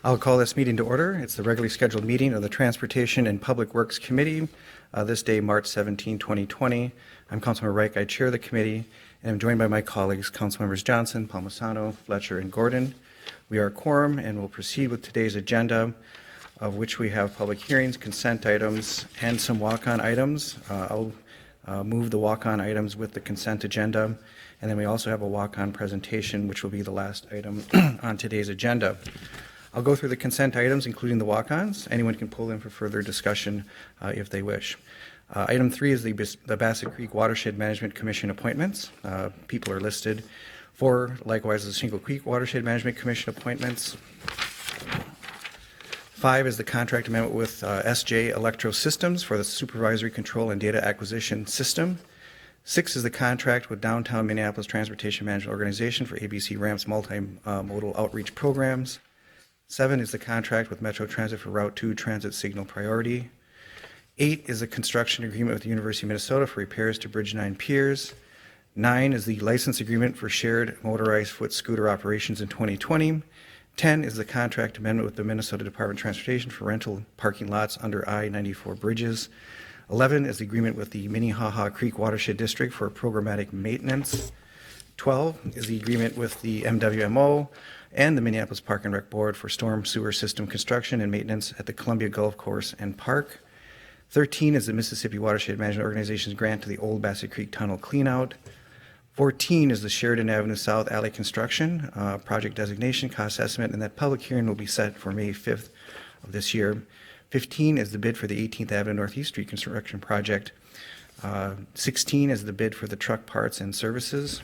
I'll call this meeting to order. It's the regularly scheduled meeting of the Transportation and Public Works Committee, this day, March 17, 2020. I'm Councilmember Reich. I chair the committee, and I'm joined by my colleagues, Councilmembers Johnson, Palmisano, Fletcher, and Gordon. We are a quorum, and we'll proceed with today's agenda, of which we have public hearings, consent items, and some walk-on items. I'll move the walk-on items with the consent agenda, and then we also have a walk-on presentation, which will be the last item on today's agenda. I'll go through the consent items, including the walk-ons. Anyone can pull in for further discussion if they wish. Item 3 is the Bassett Creek Watershed Management Commission appointments. People are listed. 4, likewise, the Shingle Creek Watershed Management Commission appointments. 5 is the contract amendment with SJ Electro Systems for the supervisory control and data acquisition system. 6 is the contract with Downtown Minneapolis Transportation Management Organization for ABC Ramps multimodal outreach programs. 7 is the contract with Metro Transit for Route 2 transit signal priority. 8 is a construction agreement with the University of Minnesota for repairs to Bridge 9 piers. 9 is the license agreement for shared motorized foot scooter operations in 2020. 10 is the contract amendment with the Minnesota Department of Transportation for rental parking lots under I-94 bridges. 11 is the agreement with the Minnehaha Creek Watershed District for programmatic maintenance. 12 is the agreement with the MWMO and the Minneapolis Park and Rec Board for storm sewer system construction and maintenance at the Columbia Golf Course and Park. 13 is the Mississippi Watershed Management Organization's grant to the Old Bassett Creek Tunnel cleanout. 14 is the Sheridan Avenue South Alley construction project designation cost estimate, and that public hearing will be set for May 5th of this year. 15 is the bid for the 18th Avenue Northeast Street construction project. 16 is the bid for the truck parts and services.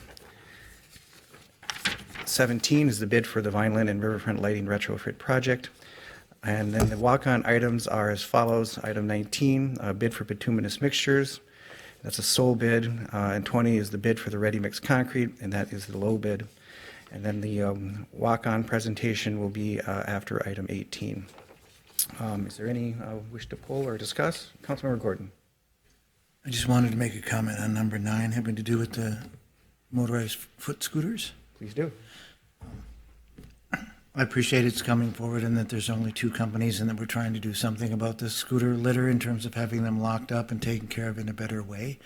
17 is the bid for the Vineland and Riverfront Lighting retrofit project. And then the walk-on items are as follows. Item 19, bid for bituminous mixtures. That's a sole bid. And 20 is the bid for the ready mix concrete, and that is the low bid. And then the walk-on presentation will be after item 18. Is there any wish to pull or discuss? Councilmember Gordon. I just wanted to make a comment on number 9 having to do with the motorized foot scooters. Please do. I appreciate it's coming forward and that there's only 2 companies and that we're trying to do something about the scooter litter in terms of having them locked up and taken care of in a better way.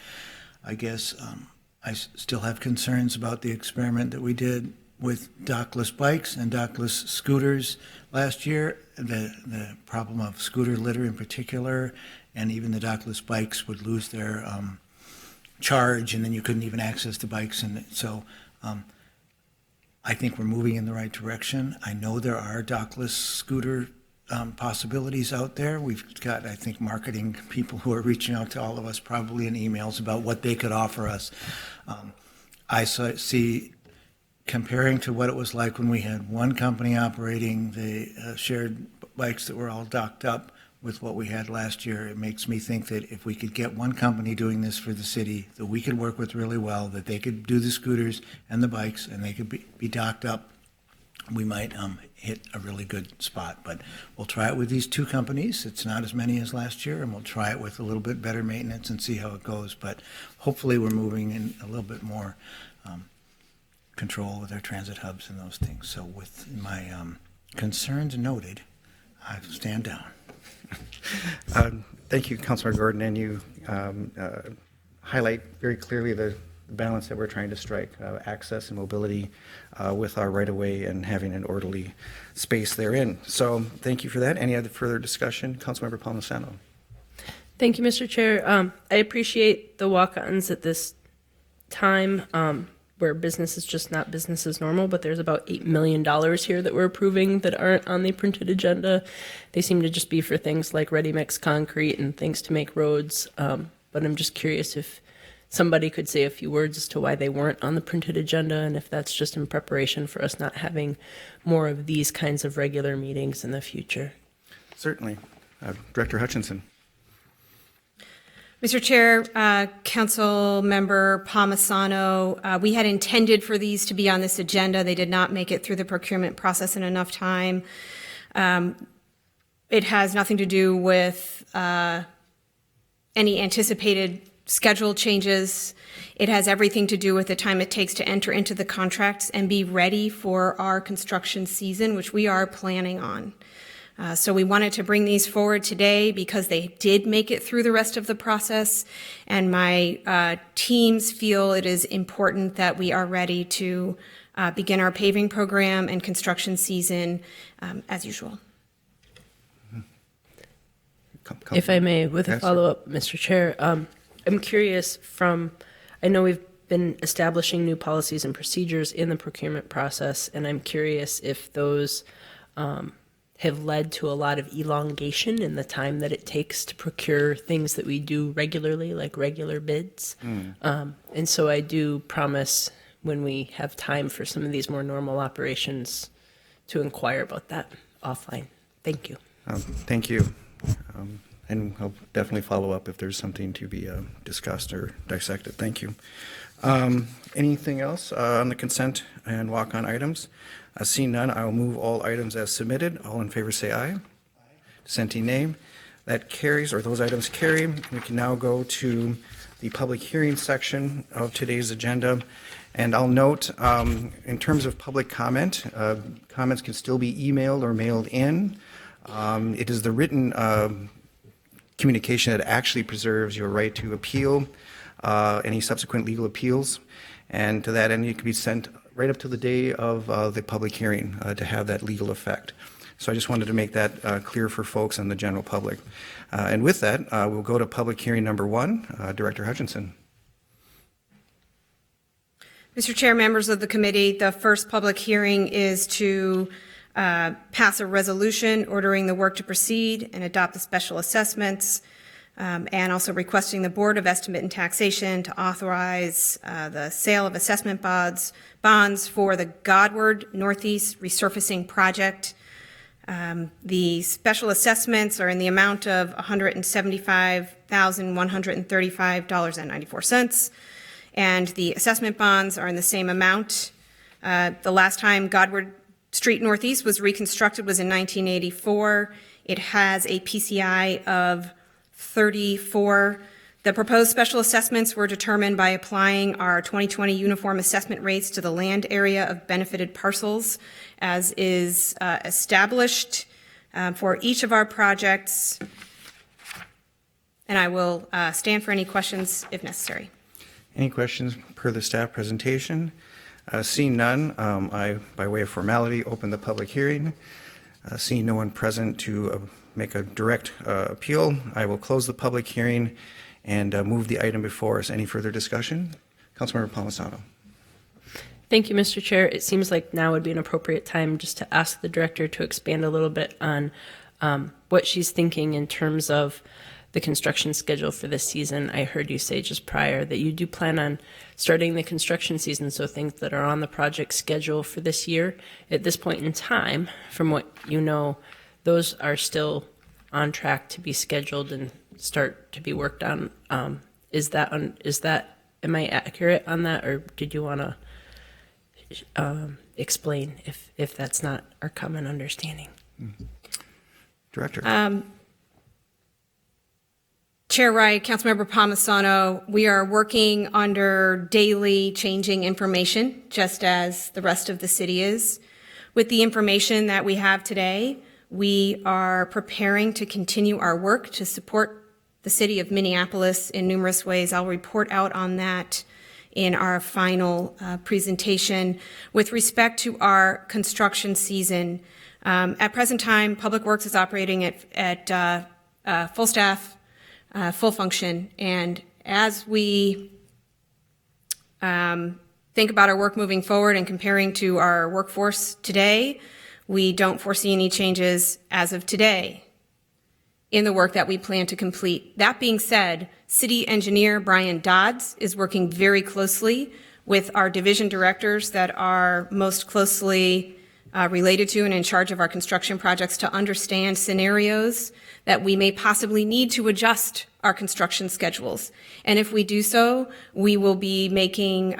I guess I still have concerns about the experiment that we did with dockless bikes and dockless scooters last year. The problem of scooter litter in particular, and even the dockless bikes would lose their charge, and then you couldn't even access the bikes. And so I think we're moving in the right direction. I know there are dockless scooter possibilities out there. We've got, I think, marketing people who are reaching out to all of us probably in emails about what they could offer us. I see, comparing to what it was like when we had one company operating the shared bikes that were all docked up with what we had last year, it makes me think that if we could get one company doing this for the city that we could work with really well, that they could do the scooters and the bikes and they could be docked up, we might hit a really good spot. But we'll try it with these 2 companies. It's not as many as last year, and we'll try it with a little bit better maintenance and see how it goes. But hopefully we're moving in a little bit more control with our transit hubs and those things. So with my concerns noted, I stand down. Thank you, Councilor Gordon, and you highlight very clearly the balance that we're trying to strike, access and mobility with our right-of-way and having an orderly space therein. So thank you for that. Any other further discussion? Councilmember Palmisano. Thank you, Mr. Chair. I appreciate the walk-ons at this time where business is just not business as normal, but there's about $8 million here that we're approving that aren't on the printed agenda. They seem to just be for things like ready mix concrete and things to make roads. But I'm just curious if somebody could say a few words as to why they weren't on the printed agenda, and if that's just in preparation for us not having more of these kinds of regular meetings in the future. Certainly. Director Hutchinson. Mr. Chair, Council Member Palmisano, we had intended for these to be on this agenda. They did not make it through the procurement process in enough time. It has nothing to do with any anticipated schedule changes. It has everything to do with the time it takes to enter into the contracts and be ready for our construction season, which we are planning on. So we wanted to bring these forward today because they did make it through the rest of the process, and my teams feel it is important that we are ready to begin our paving program and construction season as usual. If I may, with a Yes, sir. follow-up, Mr. Chair, I'm curious I know we've been establishing new policies and procedures in the procurement process, and I'm curious if those have led to a lot of elongation in the time that it takes to procure things that we do regularly, like regular bids. And so I do promise when we have time for some of these more normal operations to inquire about that offline. Thank you. Thank you. And I'll definitely follow up if there's something to be discussed or dissected. Thank you. Anything else on the consent and walk-on items? Seeing none, I will move all items as submitted. All in favor say aye. Aye. Dissenting nay. That carries, or those items carry. We can now go to the public hearing section of today's agenda. And I'll note, in terms of public comment, comments can still be emailed or mailed in. It is the written communication that actually preserves your right to appeal any subsequent legal appeals. And to that end, it can be sent right up to the day of the public hearing to have that legal effect. So I just wanted to make that clear for folks and the general public. And with that, we'll go to public hearing number 1. Director Hutchinson. Mr. Chair, members of the committee, the first public hearing is to pass a resolution ordering the work to proceed and adopt the special assessments, and also requesting the Board of Estimate and Taxation to authorize the sale of assessment bonds for the Godward Northeast Resurfacing Project. The special assessments are in the amount of $175,135.94, and the assessment bonds are in the same amount. The last time Godward Street Northeast was reconstructed was in 1984. It has a PCI of 34. The proposed special assessments were determined by applying our 2020 uniform assessment rates to the land area of benefited parcels, as is established for each of our projects. And I will stand for any questions if necessary. Any questions per the staff presentation? Seeing none, I, by way of formality, open the public hearing. Seeing no one present to make a direct appeal, I will close the public hearing and move the item before us. Any further discussion? Councilmember Palmisano. Thank you, Mr. Chair. It seems like now would be an appropriate time just to ask the director to expand a little bit on what she's thinking in terms of the construction schedule for this season. I heard you say just prior that you do plan on starting the construction season, so things that are on the project schedule for this year. At this point in time, from what you know, those are still on track to be scheduled and start to be worked on. Am I accurate on that, or did you want to explain if that's not our common understanding? Director. Chair Wright, Councilmember Palmisano, we are working under daily changing information, just as the rest of the city is. With the information that we have today, we are preparing to continue our work to support the city of Minneapolis in numerous ways. I'll report out on that in our final presentation. With respect to our construction season, at present time, Public Works is operating at full staff, full function, and as we think about our work moving forward and comparing to our workforce today, we don't foresee any changes as of today in the work that we plan to complete. That being said, City Engineer Brian Dodds is working very closely with our division directors that are most closely related to and in charge of our construction projects to understand scenarios that we may possibly need to adjust our construction schedules. And if we do so, we will be making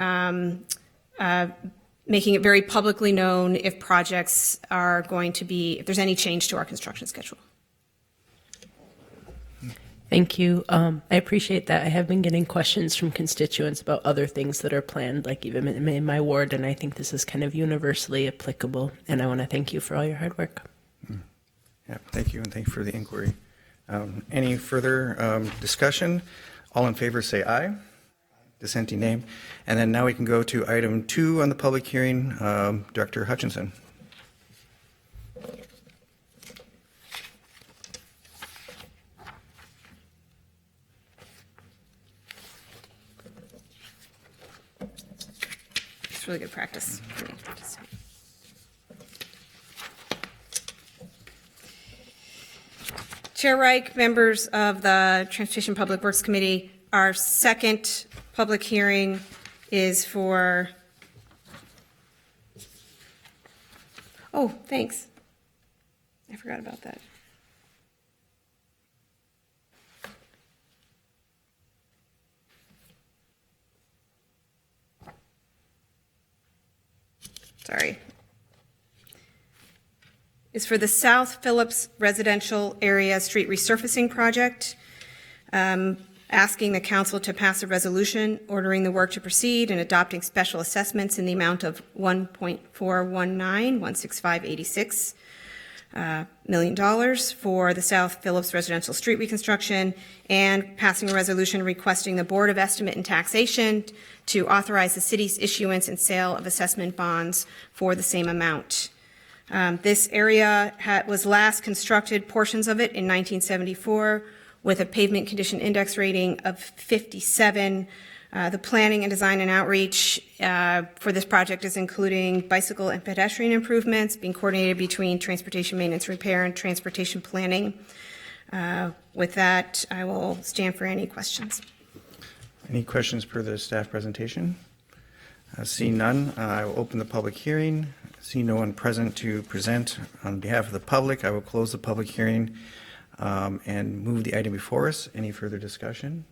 it very publicly known if projects are going to be, if there's any change to our construction schedule. Thank you. I appreciate that. I have been getting questions from constituents about other things that are planned, like even in my ward, and I think this is kind of universally applicable. And I want to thank you for all your hard work. Yeah, thank you, and thank you for the inquiry. Any further discussion? All in favor say aye. Dissenting name. And then now we can go to item 2 on the public hearing. Director Hutchinson. It's really good practice for me. Chair Reich, members of the Transportation Public Works Committee, our second public hearing is for, oh, thanks. I forgot about that. Sorry. Is for the South Phillips Residential Area Street Resurfacing Project, asking the council to pass a resolution ordering the work to proceed and adopting special assessments in the amount of $1.419,165.86 million for the South Phillips Residential Street reconstruction, and passing a resolution requesting the Board of Estimate and Taxation to authorize the city's issuance and sale of assessment bonds for the same amount. This area was last constructed, portions of it, in 1974 with a pavement condition index rating of 57. The planning and design and outreach for this project is including bicycle and pedestrian improvements being coordinated between transportation maintenance repair and transportation planning. With that, I will stand for any questions. Any questions per the staff presentation? Seeing none, I will open the public hearing. See no one present to present on behalf of the public, I will close the public hearing and move the item before us. Any further discussion?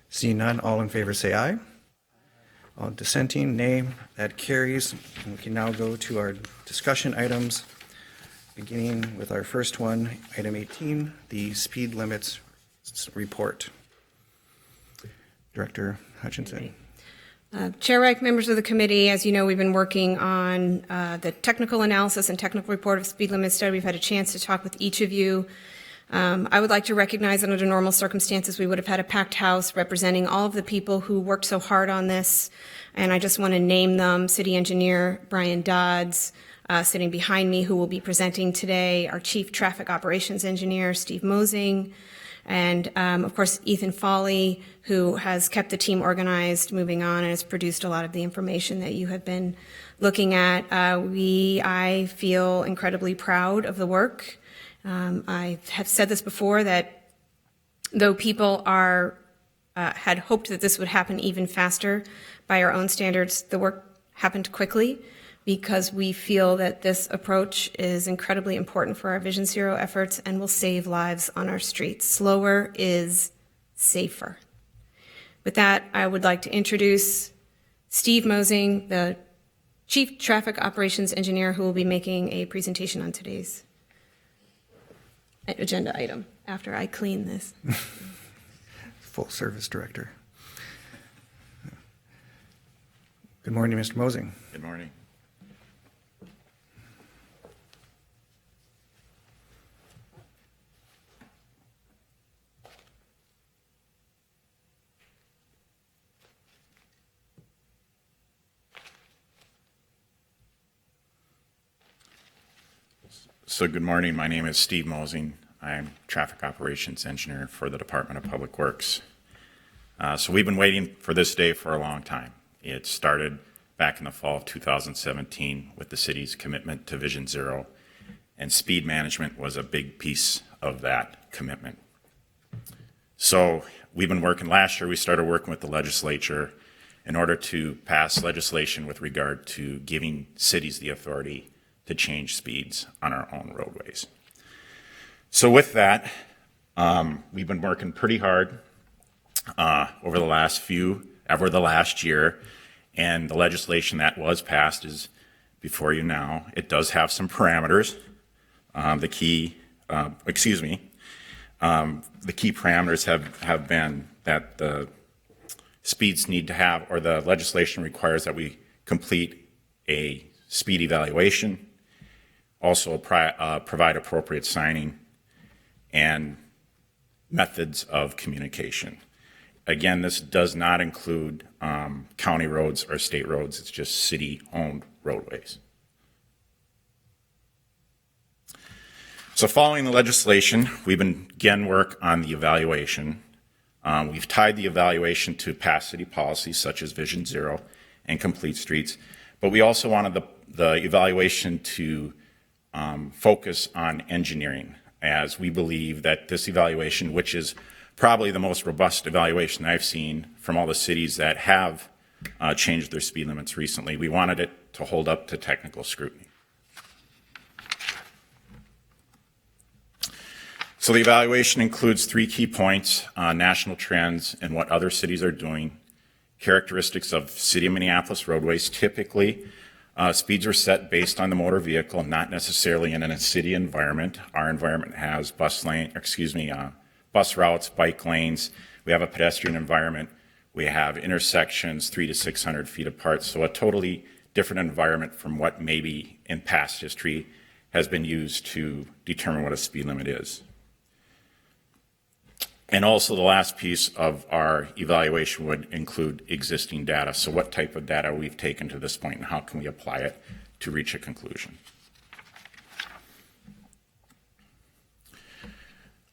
Seeing none, all in favor say aye. All dissenting, nay. That carries. And we can now go to our discussion items, beginning with our first one, item 18, the speed limits report. Director Hutchinson. Chair Reich, members of the committee, as you know, we've been working on the technical analysis and technical report of speed limit study. We've had a chance to talk with each of you. I would like to recognize that under normal circumstances, we would have had a packed house representing all of the people who worked so hard on this. And I just want to name them: City Engineer Brian Dodds, sitting behind me, who will be presenting today, our Chief Traffic Operations Engineer, Steve Mosing, and of course, Ethan Foley, who has kept the team organized, moving on, and has produced a lot of the information that you have been looking at. I feel incredibly proud of the work. I have said this before, that though people had hoped that this would happen even faster by our own standards, the work happened quickly because we feel that this approach is incredibly important for our Vision Zero efforts and will save lives on our streets. Slower is safer. With that, I would like to introduce Steve Mosing, the Chief Traffic Operations Engineer, who will be making a presentation on today's agenda item after I clean this. Full service director. Good morning, Mr. Mosing. Good morning. So good morning. My name is Steve Mosing. I'm Traffic Operations Engineer for the Department of Public Works. So we've been waiting for this day for a long time. It started back in the fall of 2017 with the city's commitment to Vision Zero, and speed management was a big piece of that commitment. So we've been working, last year we started working with the legislature in order to pass legislation with regard to giving cities the authority to change speeds on our own roadways. So with that, we've been working pretty hard over the last year, and the legislation that was passed is before you now. It does have some parameters. The key parameters have been that the speeds need to have, or the legislation requires that we complete a speed evaluation, also provide appropriate signing, and methods of communication. Again, this does not include county roads or state roads. It's just city-owned roadways. So following the legislation, we've begun work on the evaluation. We've tied the evaluation to past city policies such as Vision Zero and Complete Streets, but we also wanted the evaluation to focus on engineering, as we believe that this evaluation, which is probably the most robust evaluation I've seen from all the cities that have changed their speed limits recently, we wanted it to hold up to technical scrutiny. So the evaluation includes 3 key points: national trends and what other cities are doing, characteristics of City of Minneapolis roadways. Typically, speeds are set based on the motor vehicle, not necessarily in a city environment. Our environment has bus routes, bike lanes. We have a pedestrian environment. We have intersections 300 to 600 feet apart. So a totally different environment from what maybe in past history has been used to determine what a speed limit is. And also the last piece of our evaluation would include existing data. So what type of data we've taken to this point and how can we apply it to reach a conclusion.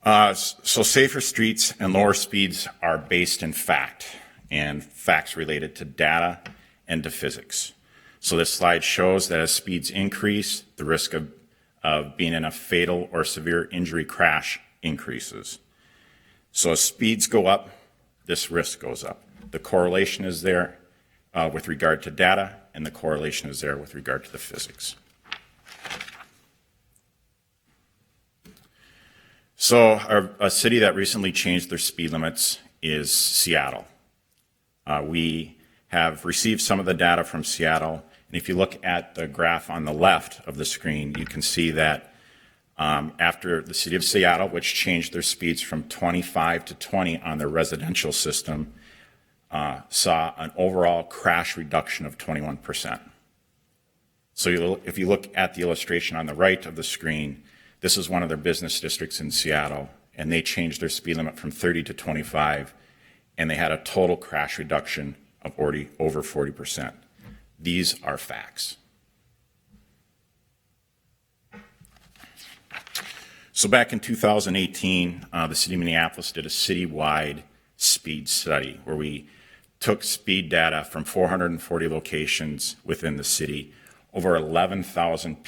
So safer streets and lower speeds are based in fact, and facts related to data and to physics. So this slide shows that as speeds increase, the risk of being in a fatal or severe injury crash increases. So as speeds go up, this risk goes up. The correlation is there with regard to data, and the correlation is there with regard to the physics. So a city that recently changed their speed limits is Seattle. We have received some of the data from Seattle, and if you look at the graph on the left of the screen, you can see that after the city of Seattle, which changed their speeds from 25 to 20 on their residential system, saw an overall crash reduction of 21%. So if you look at the illustration on the right of the screen, this is one of their business districts in Seattle, and they changed their speed limit from 30 to 25, and they had a total crash reduction of over 40%. These are facts. So back in 2018, the city of Minneapolis did a citywide speed study where we took speed data from 440 locations within the city, over 11,000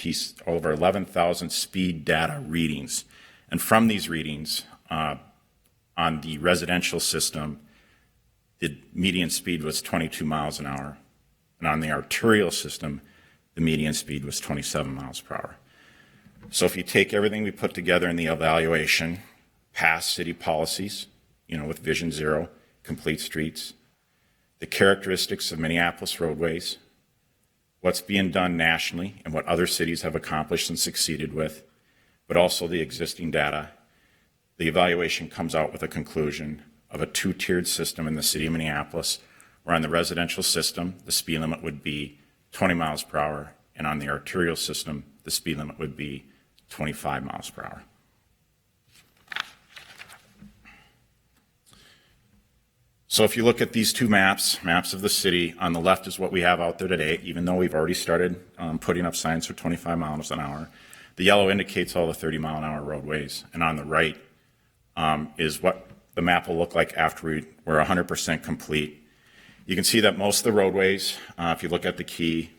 speed data readings. And from these readings, on the residential system, the median speed was 22 miles an hour. And on the arterial system, the median speed was 27 miles per hour. So if you take everything we put together in the evaluation, past city policies, with Vision Zero, Complete Streets, the characteristics of Minneapolis roadways, what's being done nationally and what other cities have accomplished and succeeded with, but also the existing data, the evaluation comes out with a conclusion of a 2-tiered system in the city of Minneapolis, where on the residential system, the speed limit would be 20 miles per hour, and on the arterial system, the speed limit would be 25 miles per hour. So if you look at these two maps of the city, on the left is what we have out there today, even though we've already started putting up signs for 25 miles an hour. The yellow indicates all the 30-mile-an-hour roadways, and on the right is what the map will look like after we're 100% complete. You can see that most of the roadways, if you look at the key,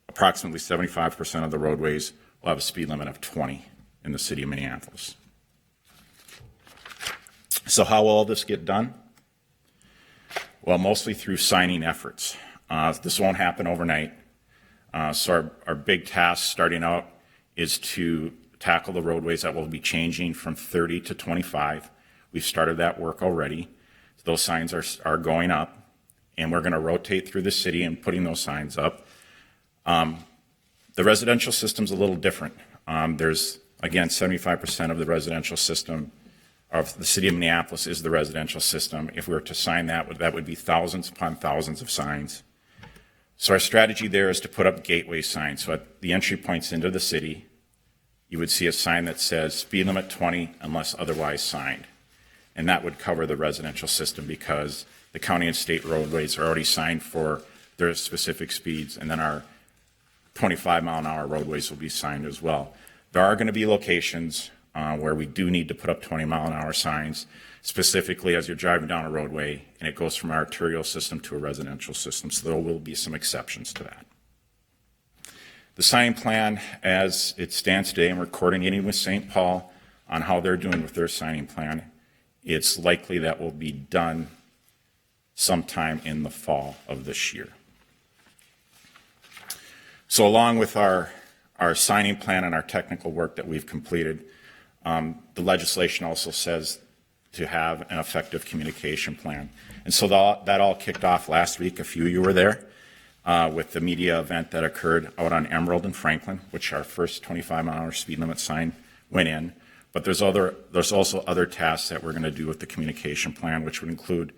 approximately 75% of the roadways will have a speed limit of 20 in the city of Minneapolis. So how will all this get done? Well, mostly through signing efforts. This won't happen overnight. So our big task starting out is to tackle the roadways that will be changing from 30 to 25. We've started that work already. Those signs are going up, and we're going to rotate through the city and putting those signs up. The residential system's a little different. There's, again, 75% of the residential system of the city of Minneapolis is the residential system. If we were to sign that, that would be thousands upon thousands of signs. So our strategy there is to put up gateway signs. So at the entry points into the city, you would see a sign that says speed limit 20 unless otherwise signed. And that would cover the residential system because the county and state roadways are already signed for their specific speeds, and then our 25-mile-an-hour roadways will be signed as well. There are going to be locations where we do need to put up 20-mile-an-hour signs, specifically as you're driving down a roadway and it goes from our arterial system to a residential system, so there will be some exceptions to that. The signing plan, as it stands today, and we're coordinating with St. Paul on how they're doing with their signing plan, it's likely that will be done sometime in the fall of this year. So along with our signing plan and our technical work that we've completed, the legislation also says to have an effective communication plan. And so that all kicked off last week. A few of you were there with the media event that occurred out on Emerald and Franklin, which our first 25-mile-an-hour speed limit sign went in. But there's also other tasks that we're going to do with the communication plan, which would include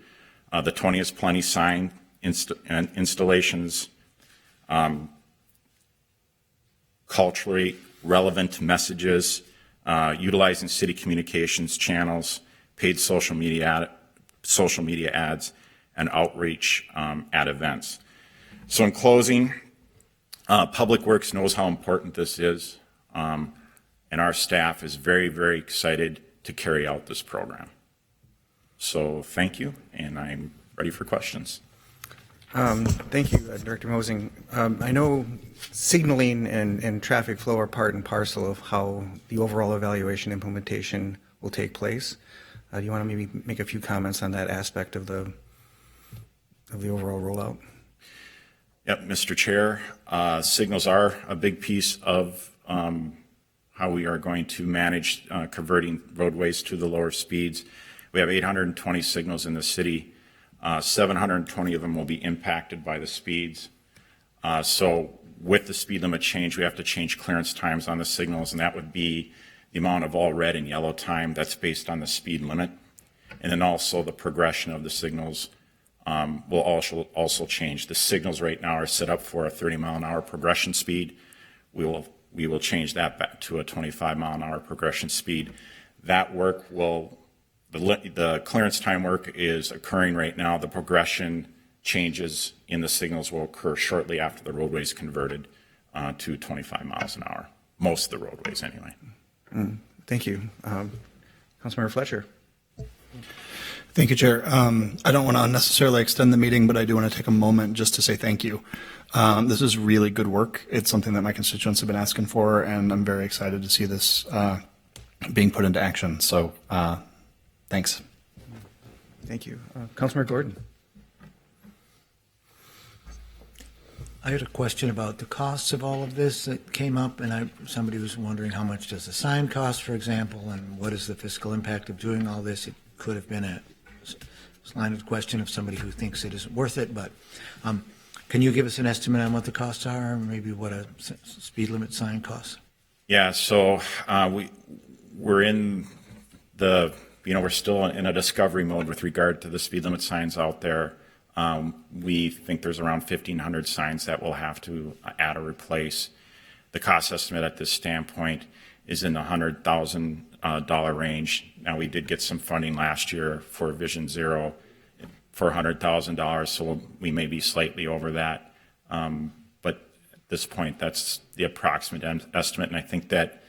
the 20 is plenty sign installations, culturally relevant messages, utilizing city communications channels, paid social media ads, and outreach at events. So in closing, Public Works knows how important this is, and our staff is very, very excited to carry out this program. So thank you, and I'm ready for questions. Thank you, Director Mosing. I know signaling and traffic flow are part and parcel of how the overall evaluation implementation will take place. Do you want to maybe make a few comments on that aspect of the overall rollout? Yep, Mr. Chair, signals are a big piece of how we are going to manage converting roadways to the lower speeds. We have 820 signals in the city. 720 of them will be impacted by the speeds. So with the speed limit change, we have to change clearance times on the signals, and that would be the amount of all red and yellow time. That's based on the speed limit. And then also the progression of the signals will also change. The signals right now are set up for a 30-mile-an-hour progression speed. We will change that back to a 25-mile-an-hour progression speed. That work will, the clearance time work is occurring right now. The progression changes in the signals will occur shortly after the roadway is converted to 25 miles an hour. Most of the roadways anyway. Thank you. Councilmember Fletcher. Thank you, Chair. I don't want to unnecessarily extend the meeting, but I do want to take a moment just to say thank you. This is really good work. It's something that my constituents have been asking for, and I'm very excited to see this being put into action. So thanks. Thank you. Councilmember Gordon. I had a question about the costs of all of this that came up, and somebody was wondering how much does the sign cost, for example, and what is the fiscal impact of doing all this? It could have been a line of question of somebody who thinks it isn't worth it, but can you give us an estimate on what the costs are, or maybe what a speed limit sign costs? Yeah, so we're in the, we're still in a discovery mode with regard to the speed limit signs out there. We think there's around 1,500 signs that we'll have to add or replace. The cost estimate at this standpoint is in the $100,000 range. Now, we did get some funding last year for Vision Zero for $100,000, so we may be slightly over that. But at this point, that's the approximate estimate, and I think that,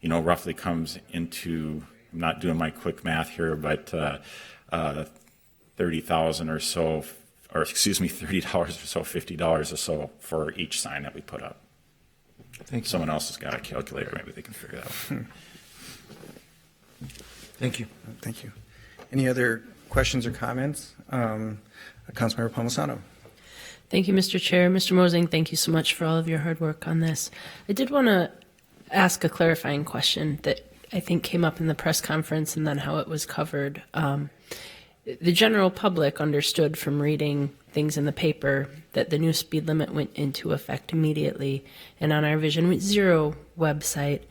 roughly comes into, I'm not doing my quick math here, but $30,000 or so, or excuse me, $30 or so, $50 or so for each sign that we put up. Thank you. Someone else has got a calculator. Maybe they can figure that out. Thank you. Thank you. Any other questions or comments? Councilmember Palmisano. Thank you, Mr. Chair. Mr. Mosing, thank you so much for all of your hard work on this. I did want to ask a clarifying question that I think came up in the press conference and then how it was covered. The general public understood from reading things in the paper that the new speed limit went into effect immediately. And on our Vision Zero website,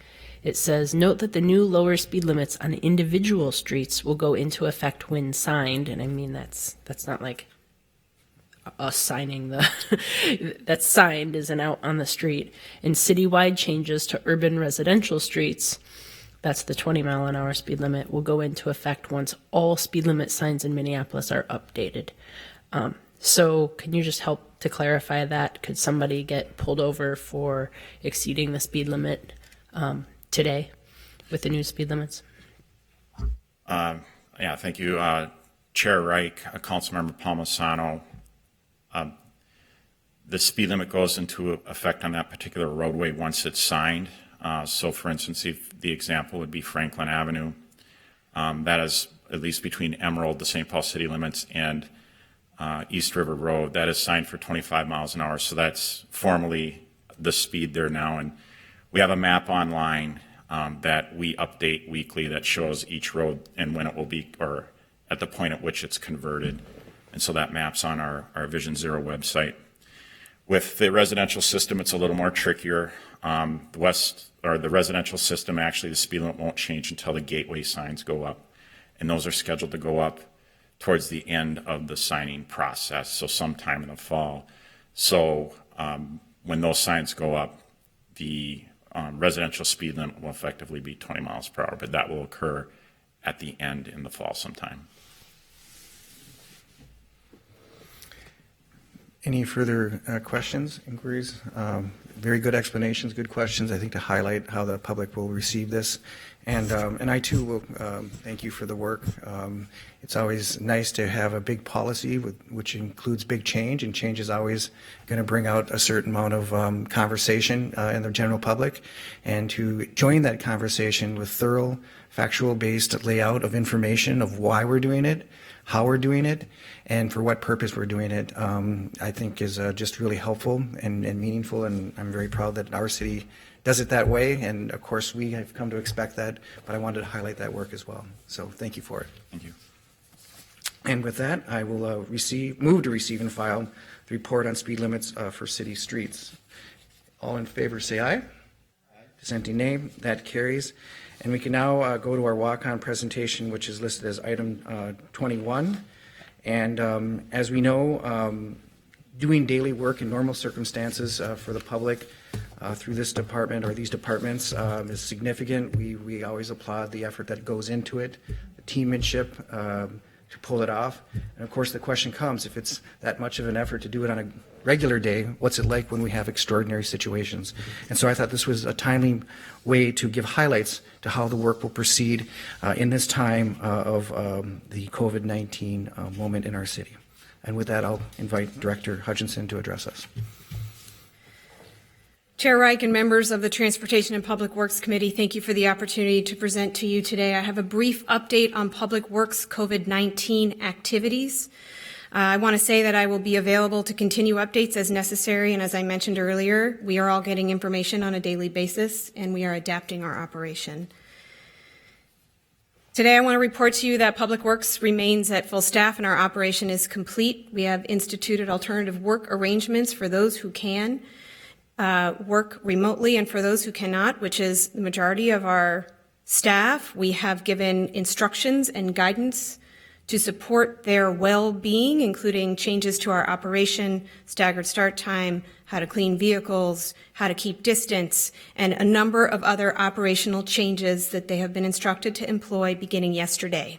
It says, note that the new lower speed limits on individual streets will go into effect when signed. And I mean, that's not like us signing that's signed isn't out on the street. And citywide changes to urban residential streets, that's the 20-mile-an-hour speed limit, will go into effect once all speed limit signs in Minneapolis are updated. So can you just help to clarify that? Could somebody get pulled over for exceeding the speed limit today with the new speed limits? Yeah, thank you. Chair Reich, Councilmember Palmisano. The speed limit goes into effect on that particular roadway once it's signed. So for instance, if the example would be Franklin Avenue, that is at least between Emerald, the St. Paul city limits, and East River Road, that is signed for 25 miles an hour. So that's formally the speed there now. And we have a map online that we update weekly that shows each road and when it will be, or at the point at which it's converted. And so that map's on our Vision Zero website. With the residential system, it's a little more trickier. The residential system, actually, the speed limit won't change until the gateway signs go up. And those are scheduled to go up towards the end of the signing process, so sometime in the fall. So when those signs go up, the residential speed limit will effectively be 20 miles per hour, but that will occur at the end in the fall sometime. Any further questions, inquiries? Very good explanations, good questions, I think, to highlight how the public will receive this. And I, too, will thank you for the work. It's always nice to have a big policy which includes big change, and change is always going to bring out a certain amount of conversation in the general public. And to join that conversation with thorough, factual-based layout of information of why we're doing it, how we're doing it, and for what purpose we're doing it, I think is just really helpful and meaningful, and I'm very proud that our city does it that way, and of course we have come to expect that, but I wanted to highlight that work as well. So thank you for it. Thank you. And with that, I will move to receive and file the report on speed limits for city streets. All in favor say aye. Aye. Dissenting nay. That carries. And we can now go to our walk-on presentation, which is listed as item 21. And as we know, doing daily work in normal circumstances for the public through this department or these departments is significant. We always applaud the effort that goes into it, the teammanship to pull it off. And of course the question comes, if it's that much of an effort to do it on a regular day, what's it like when we have extraordinary situations? And so I thought this was a timely way to give highlights to how the work will proceed in this time of the COVID-19 moment in our city. And with that, I'll invite Director Hutchinson to address us. Chair Reich and members of the Transportation and Public Works Committee, thank you for the opportunity to present to you today. I have a brief update on Public Works COVID-19 activities. I want to say that I will be available to continue updates as necessary, and as I mentioned earlier, we are all getting information on a daily basis, and we are adapting our operation. Today, I want to report to you that Public Works remains at full staff and our operation is complete. We have instituted alternative work arrangements for those who can work remotely and for those who cannot, which is the majority of our staff. We have given instructions and guidance to support their well-being, including changes to our operation, staggered start time, how to clean vehicles, how to keep distance, and a number of other operational changes that they have been instructed to employ beginning yesterday.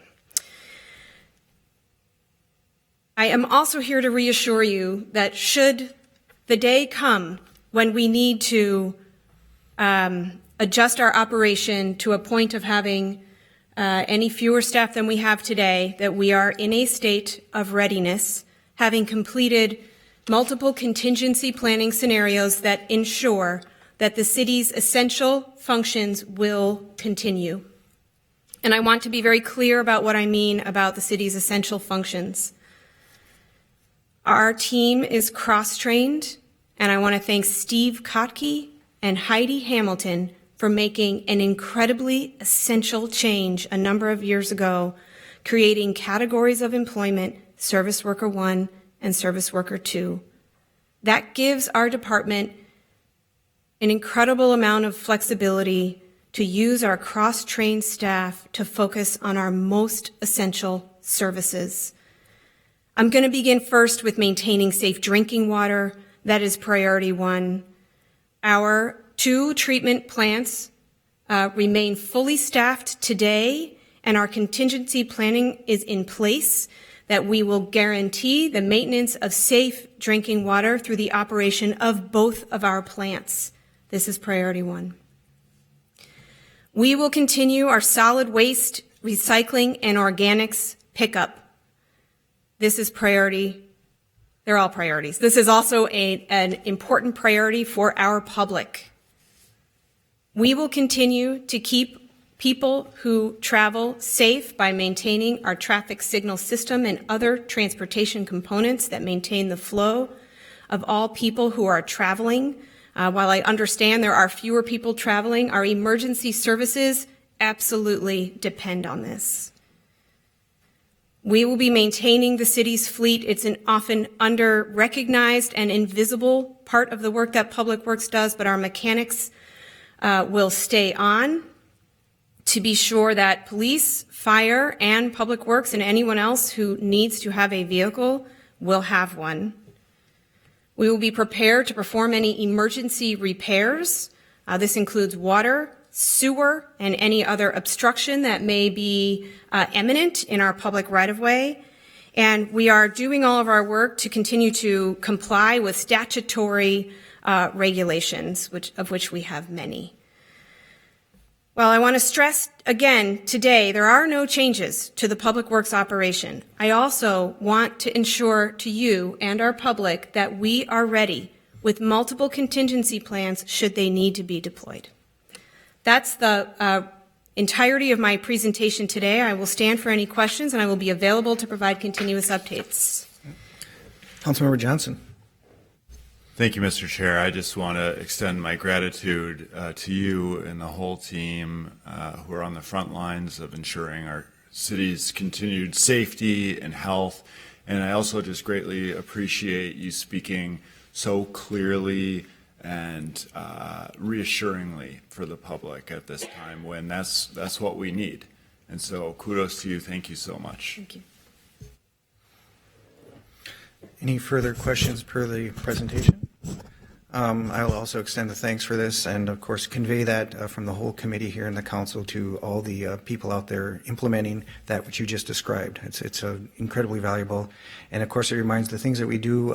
I am also here to reassure you that should the day come when we need to adjust our operation to a point of having any fewer staff than we have today, that we are in a state of readiness, having completed multiple contingency planning scenarios that ensure that the city's essential functions will continue. And I want to be very clear about what I mean about the city's essential functions. Our team is cross-trained, and I want to thank Steve Kotke and Heidi Hamilton for making an incredibly essential change a number of years ago, creating categories of employment, Service Worker 1 and Service Worker 2. That gives our department an incredible amount of flexibility to use our cross-trained staff to focus on our most essential services. I'm going to begin first with maintaining safe drinking water. That is priority one. Our 2 treatment plants remain fully staffed today, and our contingency planning is in place that we will guarantee the maintenance of safe drinking water through the operation of both of our plants. This is priority one. We will continue our solid waste recycling and organics pickup. This is priority. They're all priorities. This is also an important priority for our public. We will continue to keep people who travel safe by maintaining our traffic signal system and other transportation components that maintain the flow of all people who are traveling. While I understand there are fewer people traveling, our emergency services absolutely depend on this. We will be maintaining the city's fleet. It's an often under-recognized and invisible part of the work that Public Works does, but our mechanics will stay on to be sure that police, fire, and Public Works and anyone else who needs to have a vehicle will have one. We will be prepared to perform any emergency repairs. This includes water, sewer, and any other obstruction that may be imminent in our public right-of-way. And we are doing all of our work to continue to comply with statutory regulations, of which we have many. Well, I want to stress again today, there are no changes to the Public Works operation. I also want to ensure to you and our public that we are ready with multiple contingency plans should they need to be deployed. That's the entirety of my presentation today. I will stand for any questions, and I will be available to provide continuous updates. Councilmember Johnson. Thank you, Mr. Chair. I just want to extend my gratitude to you and the whole team who are on the front lines of ensuring our city's continued safety and health. And I also just greatly appreciate you speaking so clearly and reassuringly for the public at this time when that's what we need. And so kudos to you. Thank you so much. Thank you. Any further questions per the presentation? I'll also extend the thanks for this and, of course, convey that from the whole committee here in the council to all the people out there implementing that which you just described. It's incredibly valuable. And, of course, it reminds the things that we do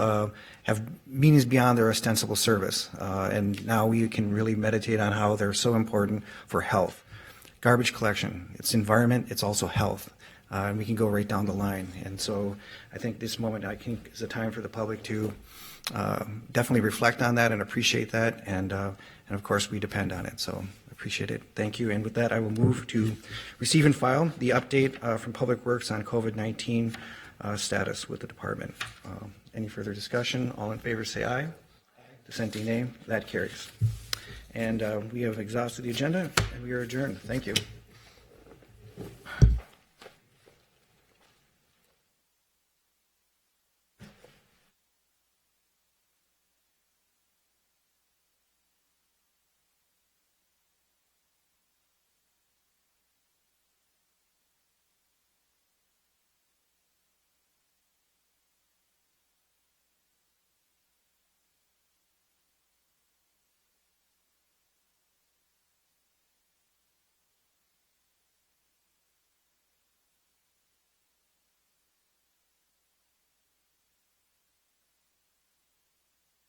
have meanings beyond their ostensible service. And now we can really meditate on how they're so important for health. Garbage collection, it's environment, it's also health. And we can go right down the line. And so I think this moment is a time for the public to definitely reflect on that and appreciate that. And of course, we depend on it. So appreciate it. Thank you. And with that, I will move to receive and file the update from Public Works on COVID-19 status with the department. Any further discussion? All in favor say aye. Dissenting nay. That carries. And we have exhausted the agenda and we are adjourned. Thank you.